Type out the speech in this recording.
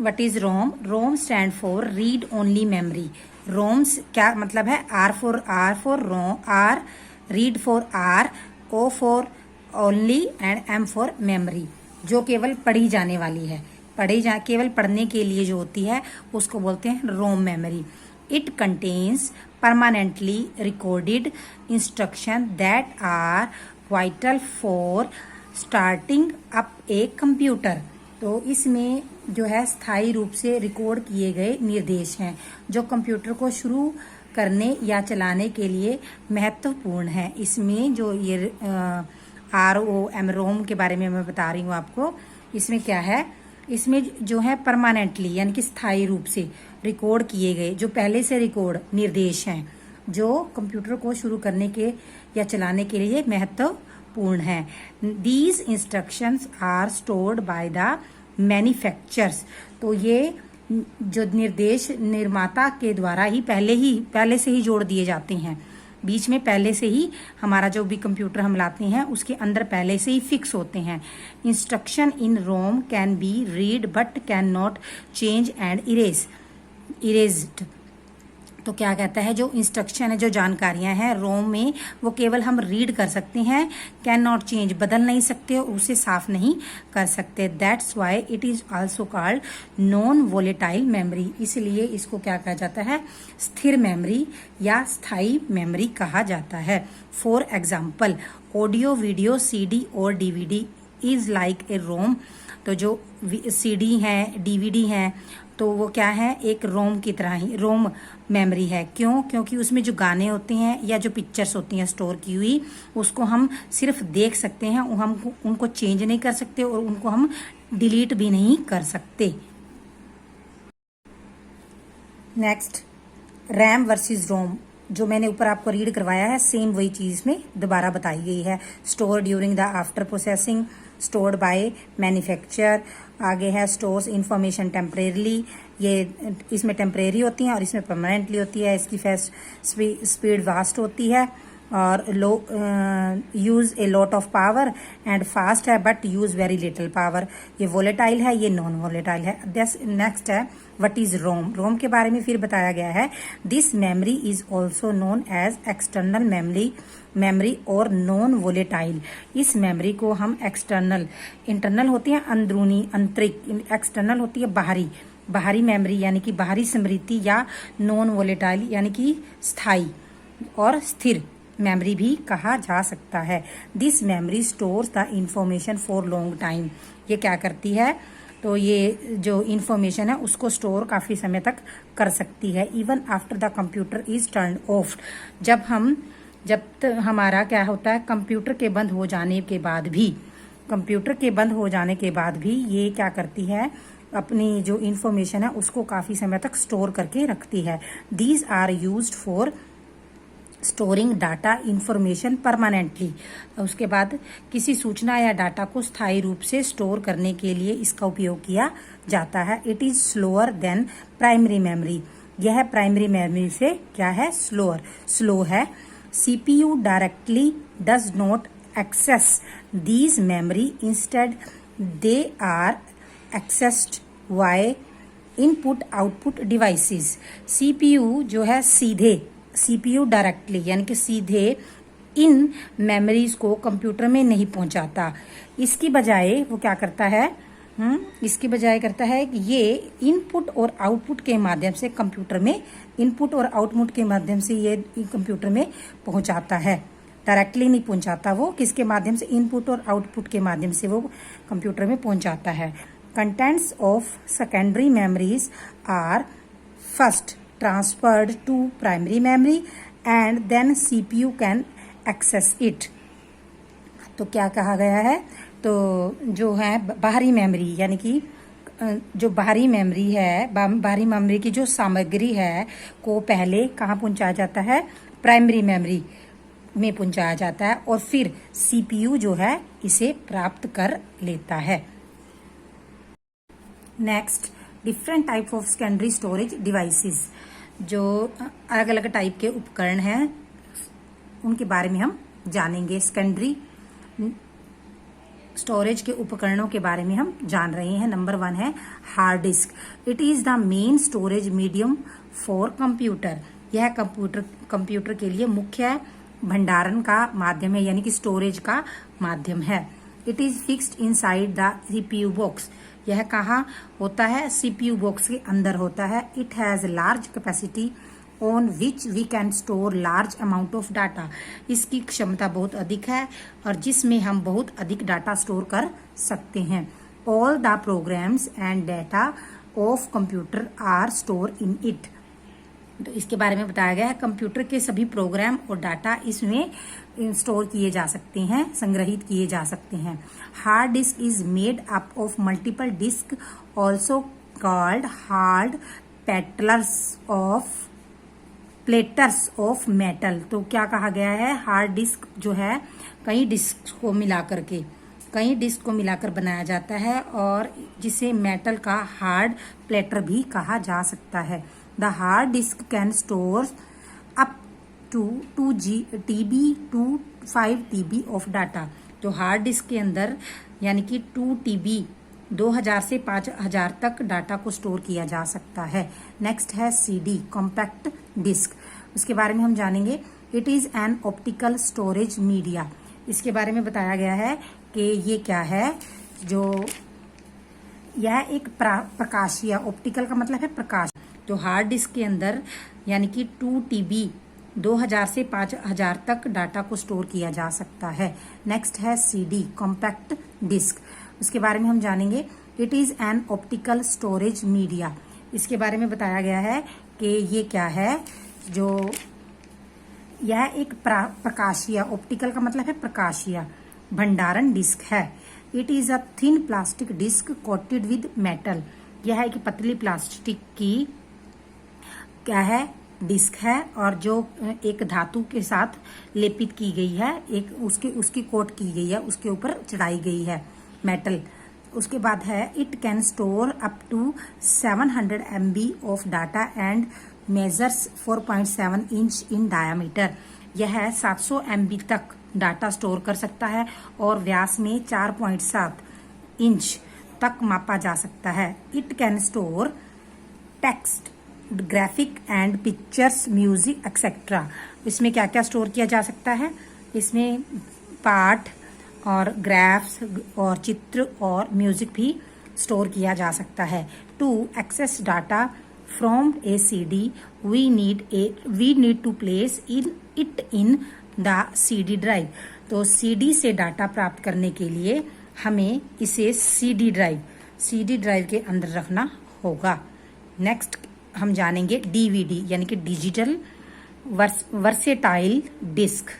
What is ROM? ROM stand for read only memory. ROM's क्या मतलब है? R for ROM, R, read for R, O for only and M for memory, जो केवल पढ़ी जाने वाली है, केवल पढ़ने के लिए जो होती है उसको बोलते हैं ROM memory. It contains permanently recorded instruction that are vital for starting up a computer. तो इसमें जो है स्थायी रूप से रिकॉर्ड किए गए निर्देश हैं जो कंप्यूटर को शुरू करने या चलाने के लिए महत्वपूर्ण है। इसमें जो ये ROM रोम के बारे में मैं बता रही हूँ आपको, इसमें क्या है, इसमें जो है परमानेंटली यानी कि स्थायी रूप से रिकॉर्ड किए गए जो पहले से रिकॉर्ड निर्देश हैं जो कंप्यूटर को शुरू करने के या चलाने के लिए महत्वपूर्ण हैं। These instructions are stored by the manufacturers. तो ये जो निर्देश निर्माता के द्वारा ही पहले से ही जोड़ दिए जाते हैं, बीच में पहले से ही हमारा जो भी कंप्यूटर हम लाते हैं उसके अंदर पहले से ही फिक्स होते हैं। Instruction in ROM can be read but can not change and erased. तो क्या कहता है, जो इंस्ट्रक्शन है, जो जानकारियां हैं रोम में, वो केवल हम रीड कर सकते हैं, कैन नॉट चेंज, बदल नहीं सकते और उसे साफ नहीं कर सकते। That's why it is also called non volatile memory. इसलिए इसको क्या कहा जाता है? स्थिर मेमोरी या स्थायी मेमोरी कहा जाता है। For example, audio, video, CD और DVD इज लाइक ए रोम। तो जो CD है, DVD है, तो वो क्या है, एक रोम की तरह ही रोम मेमोरी है। क्यों? क्योंकि उसमें जो गाने होते हैं या जो पिक्चर्स होती हैं स्टोर की हुई, उसको हम सिर्फ देख सकते हैं, हम उनको चेंज नहीं कर सकते और उनको हम डिलीट भी नहीं कर सकते। नेक्स्ट, रैम वर्सेस रोम, जो मैंने ऊपर आपको रीड करवाया है, सेम वही चीज में दोबारा बताई गई है। Store during the after processing, stored bye manufacture. आगे है स्टोर्स इंफॉर्मेशन टेम्परेरली, ये इसमें टेम्परेरी होती है और इसमें परमानेंटली होती है। इसकी स्पीड वास्ट होती है और low use a lot of power and fast है but use very little power. ये वोलेटाइल है, ये नॉन वोलेटाइल है। नेक्स्ट है व्हाट इज रोम। रोम के बारे में फिर बताया गया है, this memory is also known as external memory और नॉन वोलेटाइल। इस मेमोरी को हम एक्सटर्नल, इंटरनल होती है अंदरूनी, आंतरिक, एक्सटर्नल होती है बाहरी मेमोरी यानी कि बाहरी स्मृति, या नॉन वोलेटाइल यानी कि स्थायी और स्थिर मेमोरी भी कहा जा सकता है। This memory stores the information for long time. ये क्या करती है, तो ये जो इंफॉर्मेशन है उसको स्टोर काफी समय तक कर सकती है। Even after the computer is turn off. जब हमारा क्या होता है, कंप्यूटर के बंद हो जाने के बाद भी ये क्या करती है, अपनी जो इंफॉर्मेशन है उसको काफी समय तक स्टोर करके रखती है। These are used for storing data information permanently. उसके बाद किसी सूचना या डाटा को स्थायी रूप से स्टोर करने के लिए इसका उपयोग किया जाता है। It is slower than primary memory. यह प्राइमरी मेमोरी से क्या है, स्लो है। CPU directly does not access these memory, instead they are accessed by input output devices. CPU जो है CPU डायरेक्टली यानी कि सीधे इन मेमोरीज को कंप्यूटर में नहीं पहुंचाता। इसकी बजाय वो क्या करता है, कि ये इनपुट और आउटपुट के माध्यम से कंप्यूटर में, ये कंप्यूटर में पहुंचाता है। डायरेक्टली नहीं पहुंचाता, वो किसके माध्यम से, इनपुट और आउटपुट के माध्यम से वो कंप्यूटर में पहुंचाता है। Contents of secondary memories are first transferred to primary memory and then CPU can access it। तो क्या कहा गया है, तो जो है बाहरी मेमोरी यानी कि जो बाहरी मेमोरी की जो सामग्री है को पहले कहाँ पहुंचाया जाता है, प्राइमरी मेमोरी में पहुंचाया जाता है और फिर CPU जो है इसे प्राप्त कर लेता है। Next, different type of secondary storage devices. जो अलग अलग टाइप के उपकरण हैं उनके बारे में हम जानेंगे। सेकेंडरी स्टोरेज के उपकरणों के बारे में हम जान रहे हैं। नंबर 1 है hard disk. It is the main storage medium for computer. यह कंप्यूटर के लिए मुख्य भंडारण का माध्यम है, यानी कि स्टोरेज का माध्यम है। It is fixed inside the CPU box. यह कहाँ होता है? सीपीयू बॉक्स के अंदर होता है। It has large capacity on which we can store large amount of data. इसकी क्षमता बहुत अधिक है और जिसमें हम बहुत अधिक डाटा स्टोर कर सकते हैं। All the programs and data of computer are store in it. तो इसके बारे में बताया गया है कंप्यूटर के सभी प्रोग्राम और डाटा इसमें स्टोर किए जा सकते हैं, संग्रहित किए जा सकते हैं। Hard disk is made up of multiple disc also called hard platters of metal. तो क्या कहा गया है? हार्ड डिस्क जो है कई डिस्क को मिलाकर बनाया जाता है और जिसे मेटल का हार्ड प्लेटर भी कहा जा सकता है। The hard disk can store up to 2 TB to 5 TB of data. तो हार्ड डिस्क के अंदर यानी कि 2 TB 2000 से 5000 तक डाटा को स्टोर किया जा सकता है। नेक्स्ट है CD कॉम्पैक्ट डिस्क। उसके बारे में हम जानेंगे। It is an optical storage media. इसके बारे में बताया गया है कि ये क्या है, जो यह एक प्रकाशीय, ऑप्टिकल का मतलब है प्रकाश। तो हार्ड डिस्क के अंदर यानी कि 2 TB 2000 से 5000 तक डाटा को स्टोर किया जा सकता है। नेक्स्ट है CD कॉम्पैक्ट डिस्क। उसके बारे में हम जानेंगे। It is an optical storage media. इसके बारे में बताया गया है कि ये क्या है, जो यह एक प्रकाशीय, ऑप्टिकल का मतलब है प्रकाशीय भंडारण डिस्क है। It is a thin plastic disk coated with metal. यह एक पतली प्लास्टिक की क्या है, डिस्क है और जो एक धातु के साथ लेपित की गई है, एक उसकी कोट की गई है, उसके ऊपर चढ़ाई गई है मेटल। उसके बाद है it can store up to 700 MB of data and measures 4.7 inch in diameter. यह 700 MB तक डाटा स्टोर कर सकता है और व्यास में 4.7 इंच तक मापा जा सकता है। It can store text, graphic and pictures, music etcetera. इसमें क्या क्या स्टोर किया जा सकता है? इसमें पाठ और ग्राफ्स और चित्र और म्यूजिक भी स्टोर किया जा सकता है। To access data from a CD we need to place it in the CD drive. तो CD से डाटा प्राप्त करने के लिए हमें इसे CD ड्राइव के अंदर रखना होगा। नेक्स्ट हम जानेंगे DVD यानी कि डिजिटल वर्सेटाइल डिस्क।